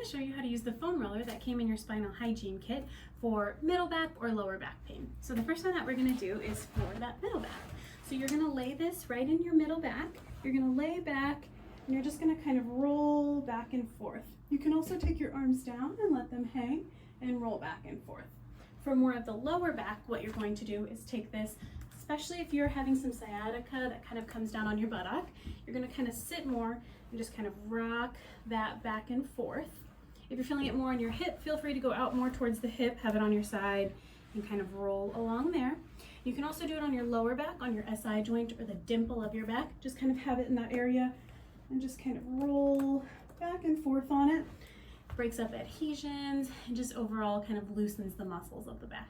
to show you how to use the foam roller that came in your spinal hygiene kit for middle back or lower back pain. So the first one that we're going to do is for that middle back. So you're going to lay this right in your middle back. You're going to lay back and you're just going to kind of roll back and forth. You can also take your arms down and let them hang and roll back and forth. For more of the lower back, what you're going to do is take this, especially if you're having some sciatica that kind of comes down on your buttock, you're going to kind of sit more and just kind of rock that back and forth. If you're feeling it more on your hip, feel free to go out more towards the hip, have it on your side, and kind of roll along there. You can also do it on your lower back, on your SI joint or the dimple of your back. Just kind of have it in that area and just kind of roll back and forth on it. Breaks up adhesions and just overall kind of loosens the muscles of the back.